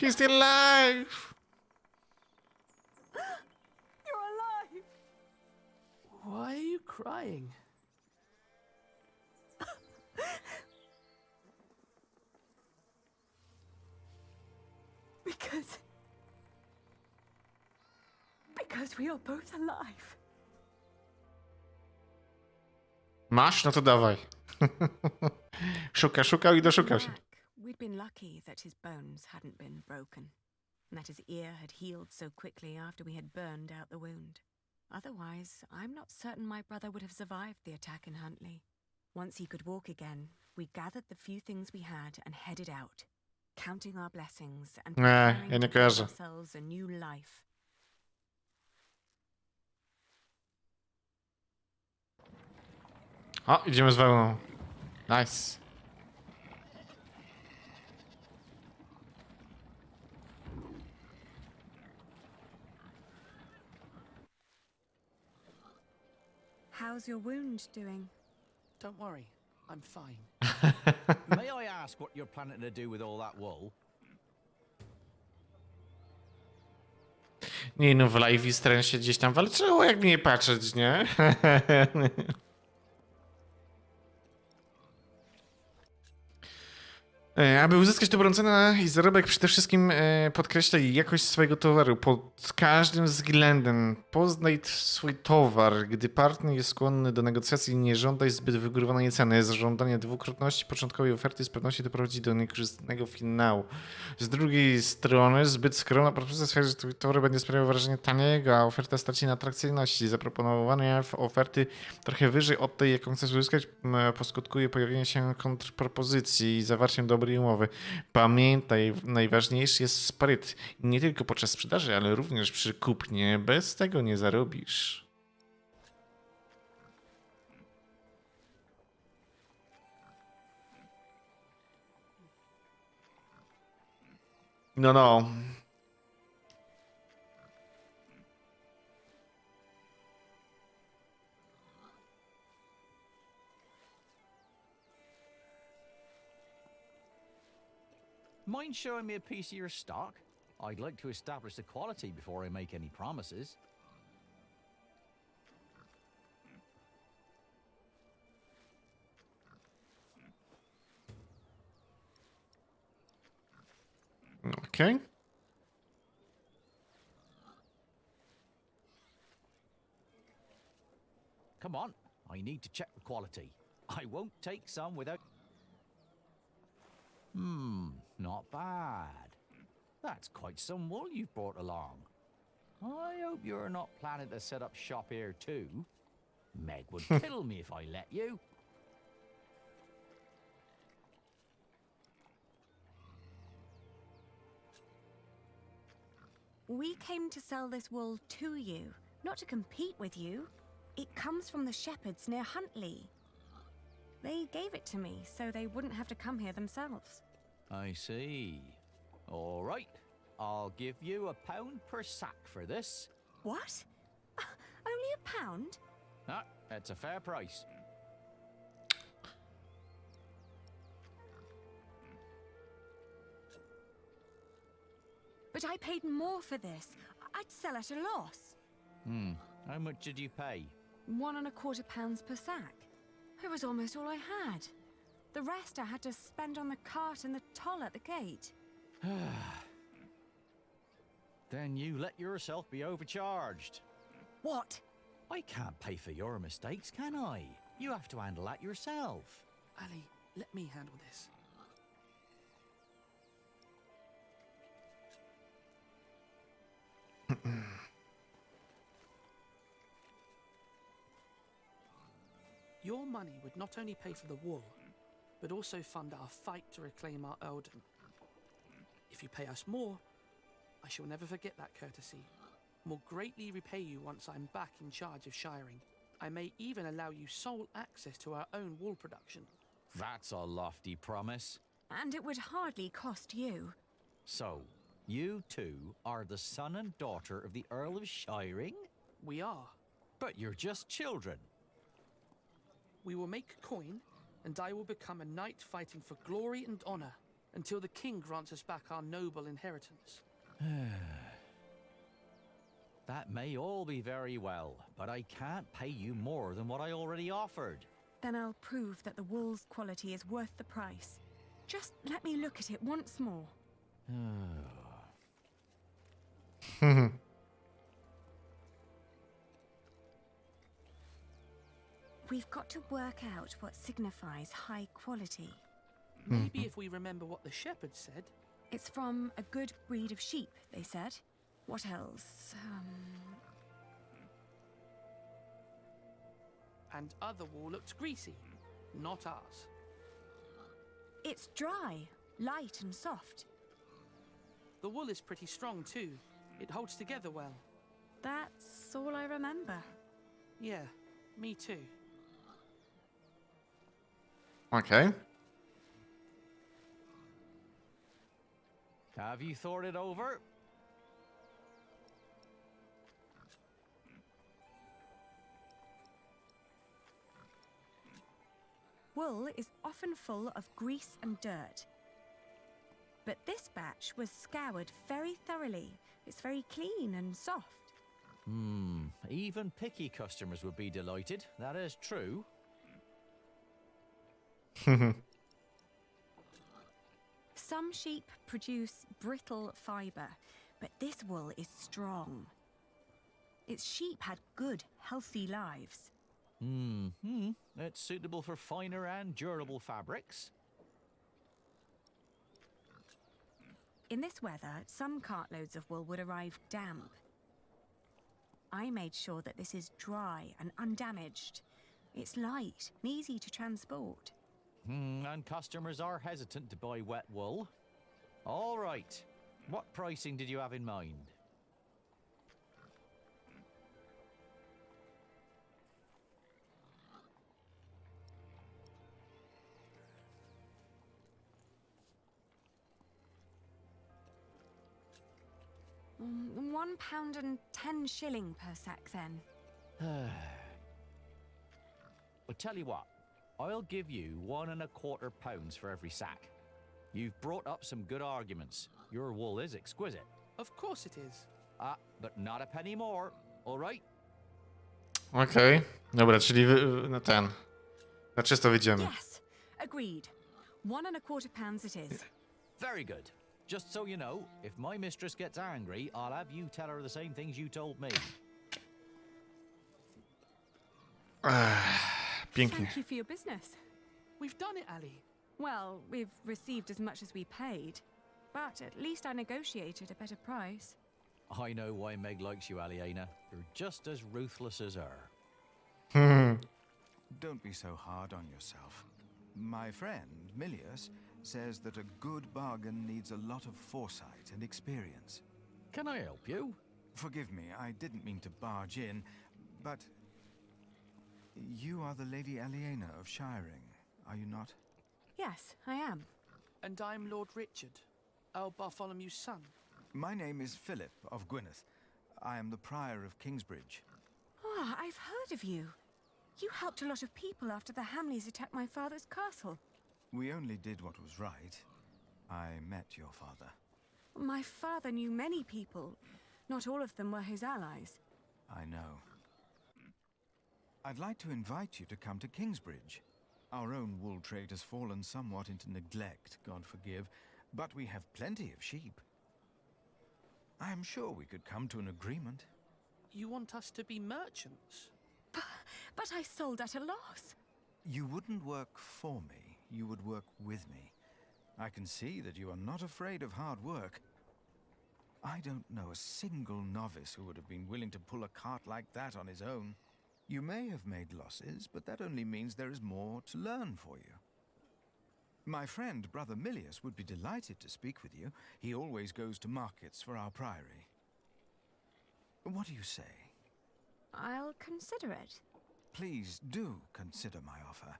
He's still alive! You're alive! Why are you crying? Because we are both alive. Masz? No to dawaj. Szukał i doszukał się. We'd been lucky that his bones hadn't been broken, and that his ear had healed so quickly after we had burned out the wound. Otherwise, I'm not certain my brother would have survived the attack in Huntley. Once he could walk again, we gathered the few things we had and headed out, counting our blessings and ja preparing nie to give kojarzę. ourselves a new life. O, idziemy z wełną. Nice. How's your wound doing? Don't worry, I'm fine. May I ask what you're planning to do with all that wool? Nie no, w live starają się gdzieś tam walczyło, jakby nie patrzeć, nie? Aby uzyskać dobrą cenę i zarobek, przede wszystkim podkreślaj jakość swojego towaru pod każdym względem. Poznaj swój towar. Gdy partner jest skłonny do negocjacji, nie żądaj zbyt wygórowanej ceny. Żądanie dwukrotności początkowej oferty z pewnością doprowadzi do niekorzystnego finału. Z drugiej strony, zbyt skromna propozycja sprawi, że twój towar będzie sprawiał wrażenie taniego, a oferta straci na atrakcyjności. Zaproponowanie oferty trochę wyżej od tej, jaką chcesz uzyskać, poskutkuje pojawieniem się kontrpropozycji i zawarciem dobrej umowy. Pamiętaj, najważniejszy jest spryt. Nie tylko podczas sprzedaży, ale również przy kupnie. Bez tego nie zarobisz. No. Mind showing me a piece of your stock? I'd like to establish the quality before I make any promises. Okej. Come on, I need to check the quality. I won't take some without... Not bad. That's quite some wool you've brought along. I hope you're not planning to set up shop here too. Meg would kill me if I let you. We came to sell this wool to you, not to compete with you. It comes from the shepherds near Huntley. They gave it to me so they wouldn't have to come here themselves. I see. All right. I'll give you £1 per sack for this. What? Only £1? Ah, that's a fair price. But I paid more for this. I'd sell at a loss. How much did you pay? £1.25 per sack. It was almost all I had. The rest I had to spend on the cart and the toll at the gate. Then you let yourself be overcharged. What? I can't pay for your mistakes, can I? You have to handle that yourself. Ali, let me handle this. Your money would not only pay for the wool, but also fund our fight to reclaim our earldom. If you pay us more, I shall never forget that courtesy, and will greatly repay you once I'm back in charge of shiring. I may even allow you sole access to our own wool production. That's a lofty promise. And it would hardly cost you. So, you two are the son and daughter of the Earl of Shiring? We are. But you're just children. We will make coin, and I will become a knight fighting for glory and honor. until the king grants us back our noble inheritance. That may all be very well, but I can't pay you more than what I already offered. Then I'll prove that the wool's quality is worth the price. Just let me look at it once more. We've got to work out what signifies high quality. Maybe if we remember what the shepherd said. It's from a good breed of sheep, they said. What else? And other wool looks greasy. Not ours. It's dry, light and soft. The wool is pretty strong too. It holds together well. That's all I remember. Yeah, me too. Okej. Have you thought it over? Wool is often full of grease and dirt. But this batch was scoured very thoroughly. It's very clean and soft. Even picky customers would be delighted. That is true. Some sheep produce brittle fibre, but this wool is strong. Its sheep had good, healthy lives. It's suitable for finer and durable fabrics. In this weather, some cartloads of wool would arrive damp. I made sure that this is dry and undamaged. It's light and easy to transport. And customers are hesitant to buy wet wool. All right. What pricing did you have in mind? £1.10 per sack, then. Well, tell you what. I'll give you £1.25 for every sack. You've brought up some good arguments. Your wool is exquisite. Of course it is. But not a penny more. All right? Okej. Dobra, czyli na ten. Na czysto wyjdziemy. Yes, agreed. £1.25 it is. Very good. Just so you know, if my mistress gets angry, I'll have you tell her the same things you told me. Pięknie. Thank you for your business. We've done it, Ali. Well, we've received as much as we paid, but at least I negotiated a better price. I know why Meg likes you, Aliena. You're just as ruthless as her. Don't be so hard on yourself. My friend, Milius, says that a good bargain needs a lot of foresight and experience. Can I help you? Forgive me, I didn't mean to barge in, but you are the Lady Aliena of Shiring, are you not? Yes, I am. And I'm Lord Richard, Earl Bartholomew's son. My name is Philip of Gwynedd. I am the Prior of Kingsbridge. Ah, I've heard of you. You helped a lot of people after the Hamleys attacked my father's castle. We only did what was right. I met your father. My father knew many people. Not all of them were his allies. I know. I'd like to invite you to come to Kingsbridge. Our own wool trade has fallen somewhat into neglect, God forgive, but we have plenty of sheep. I am sure we could come to an agreement. You want us to be merchants? But I sold at a loss. You wouldn't work for me, you would work with me. I can see that you are not afraid of hard work. I don't know a single novice who would have been willing to pull a cart like that on his own. You may have made losses, but that only means there is more to learn for you. My friend, Brother Milius, would be delighted to speak with you. He always goes to markets for our priory. What do you say? I'll consider it. Please do consider my offer.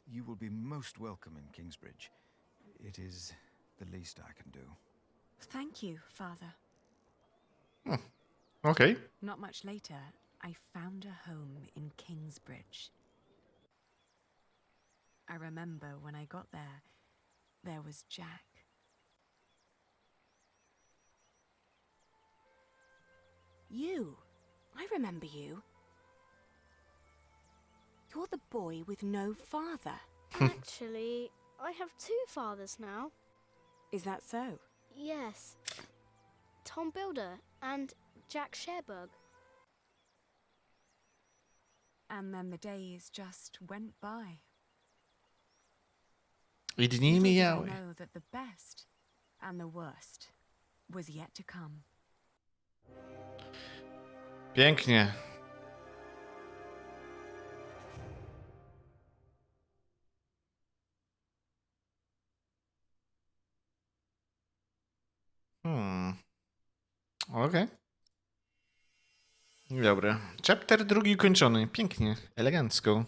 You will be most welcome in Kingsbridge. It is the least I can do. Thank you, Father. Okej. Not much later, I found a home in Kingsbridge. I remember when I got there, there was Jack, You. I remember you. You're the boy with no father. Actually, I have 2 fathers now. Is that so? Yes. Tom Builder and Jack Sherberg. And then the days just went by. I dni Little did I mijały. know that the best and the worst was yet to come. Pięknie. Okej. Dobra. Chapter 2 ukończony. Pięknie. Elegancko.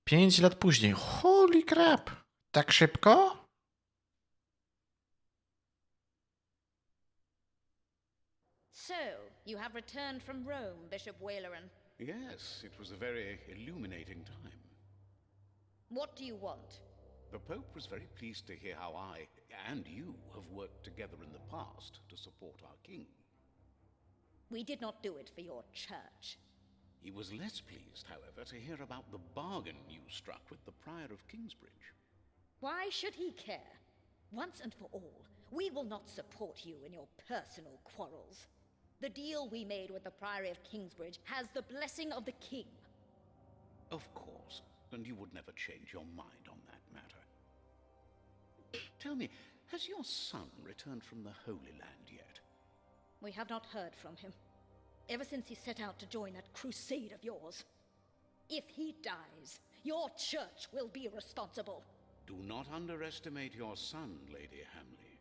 5 lat później. Holy crap. Tak szybko? So, you have returned from Rome, Bishop Waleran. Yes, it was a very illuminating time. What do you want? The Pope was very pleased to hear how I and you have worked together in the past to support our king. We did not do it for your church. He was less pleased, however, to hear about the bargain you struck with the Prior of Kingsbridge. Why should he care? Once and for all, we will not support you in your personal quarrels. The deal we made with the Priory of Kingsbridge has the blessing of the king. Of course, and you would never change your mind on that matter. Tell me, has your son returned from the Holy Land yet? We have not heard from him, ever since he set out to join that crusade of yours. If he dies, your church will be responsible. Do not underestimate your son, Lady Hamley.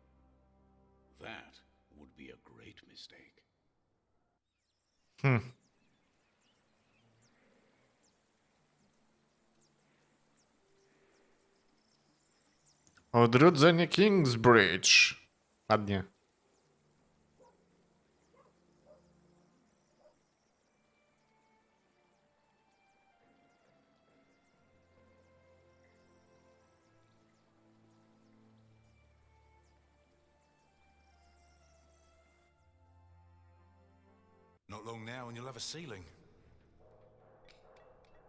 That would be a great mistake. Odrodzenie Kingsbridge. Ładnie. Not long now and you'll have a ceiling.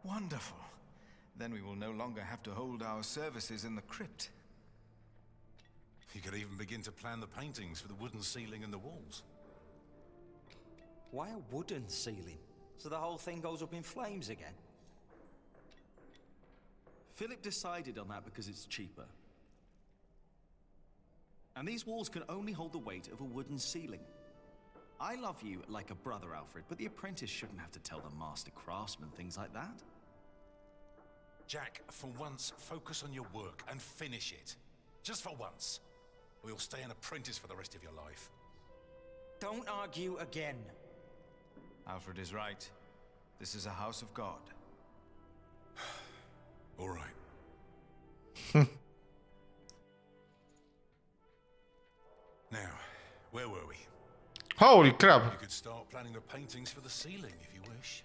Wonderful. Then we will no longer have to hold our services in the crypt. You could even begin to plan the paintings for the wooden ceiling and the walls. Why a wooden ceiling? So the whole thing goes up in flames again? Philip decided on that because it's cheaper. And these walls can only hold the weight of a wooden ceiling. I love you like a brother, Alfred, but the apprentice shouldn't have to tell the master craftsman things like that. Jack, for once, focus on your work and finish it. Just for once. Or you'll stay an apprentice for the rest of your life. Don't argue again. Alfred is right. This is a house of God. All right. Now, where were we? Holy crap. You could start planning the paintings for the ceiling if you wish.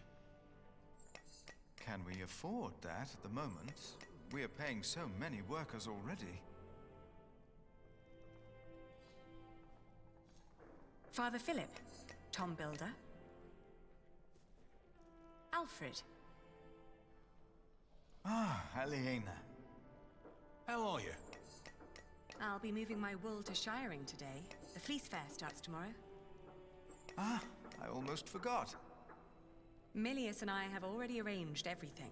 Can we afford that at the moment? We are paying so many workers already. Father Philip, Tom Builder, Alfred. Ah, Aliena. How are you? I'll be moving my wool to shiring today. The fleece fair starts tomorrow. Ah, I almost forgot. Milius and I have already arranged everything.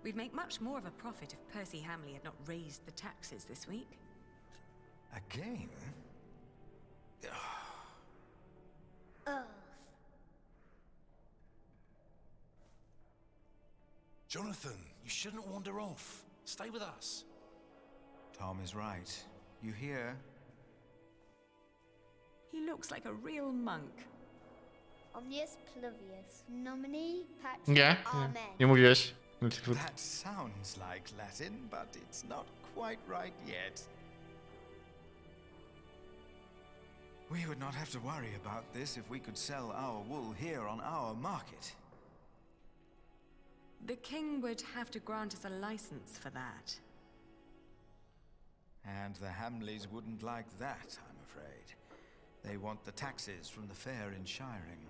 We'd make much more of a profit if Percy Hamley had not raised the taxes this week. Again? Jonathan, you shouldn't wander off. Stay with us. Tom is right. You hear? He looks like a real monk. Omnius Pluvius, nomine Patri, Nie, Amen. nie mówiłeś. That sounds like Latin, but it's not quite right yet. We would not have to worry about this if we could sell our wool here on our market. The king would have to grant us a license for that. And the Hamleys wouldn't like that, I'm afraid. They want the taxes from the fair in Shiring.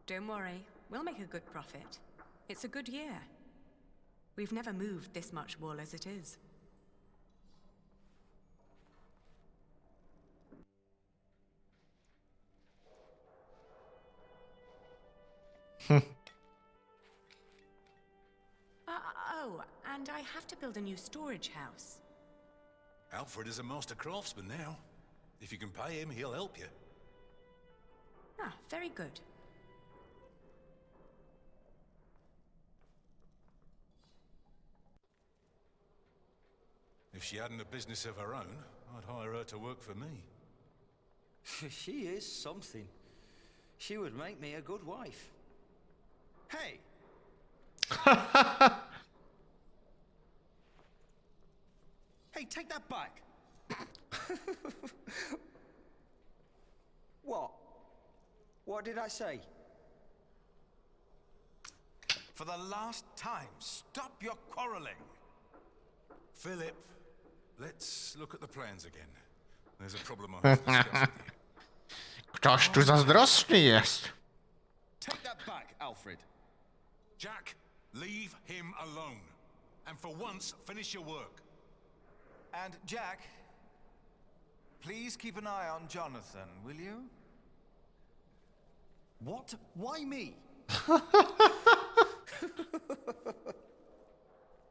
Don't worry, we'll make a good profit. It's a good year. We've never moved this much wool as it is. Oh, and I have to build a new storage house. Alfred is a master craftsman now. If you can pay him, he'll help you. Ah, very good. If she hadn't a business of her own, I'd hire her to work for me. She is something. She would make me a good wife. Hey! Hey, take that back! What? What did I say? For the last time, stop your quarreling! Philip, let's look at the plans again. There's a problem I have to discuss with you. Ktoś tu zazdrosny jest. Take that back, Alfred. Jack, leave him alone. And for once, finish your work. And Jack, please keep an eye on Jonathan, will you? What? Why me?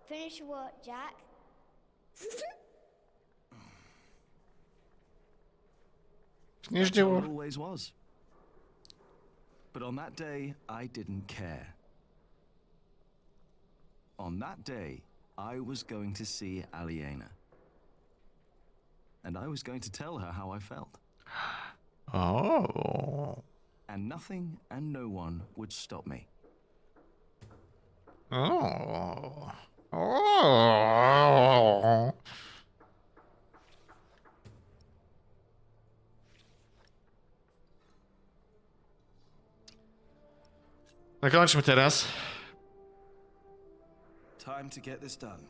Finish your work, Jack. Nie That's how zdziało. it always was. But on that day, I didn't care. On that day, I was going to see Aliena. And I was going to tell her how I felt. O. And nothing and no one would stop me. O. O. Zakończmy teraz. Time to get this done.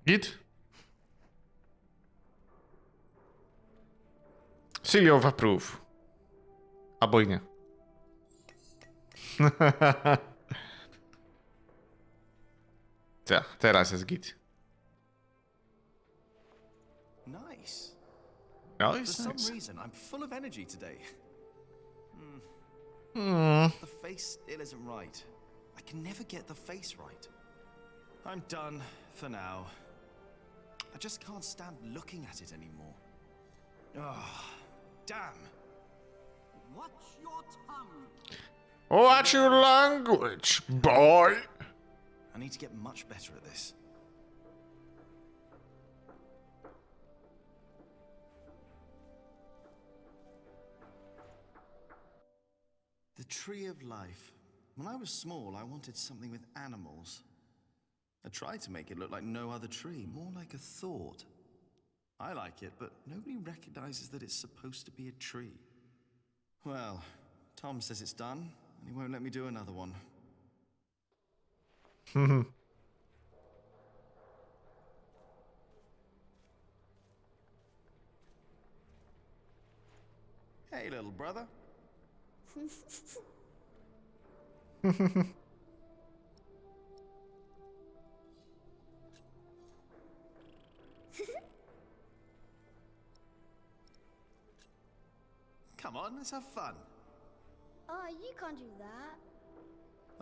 Git? Seal of approve. Albo i nie. Teraz jest git. Nice. No For jest some nice. reason, I'm full of energy today. Hmm. The face still isn't right. I can never get the face right. I'm done for now. I just can't stand looking at it anymore. Oh, damn. Watch your tongue. Watch your language, boy. I need to get much better at this. The Tree of Life. When I was small, I wanted something with animals. I tried to make it look like no other tree, more like a thought. I like it, but nobody recognizes that it's supposed to be a tree. Well, Tom says it's done, and he won't let me do another one. Hey, little brother. Come on, let's have fun. Oh, you can't do that.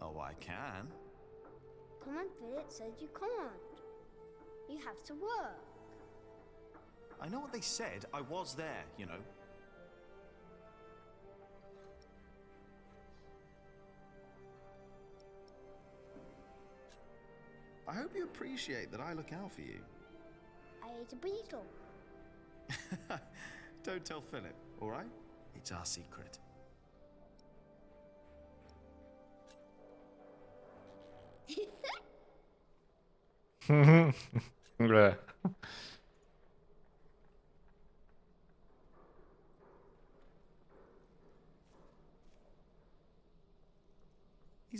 Oh, I can. Command Philip said you can't. You have to work. I know what they said. I was there, you know. I hope you appreciate that I look out for you. I ate a beetle. Don't tell Philip, all right? It's our secret. Ble.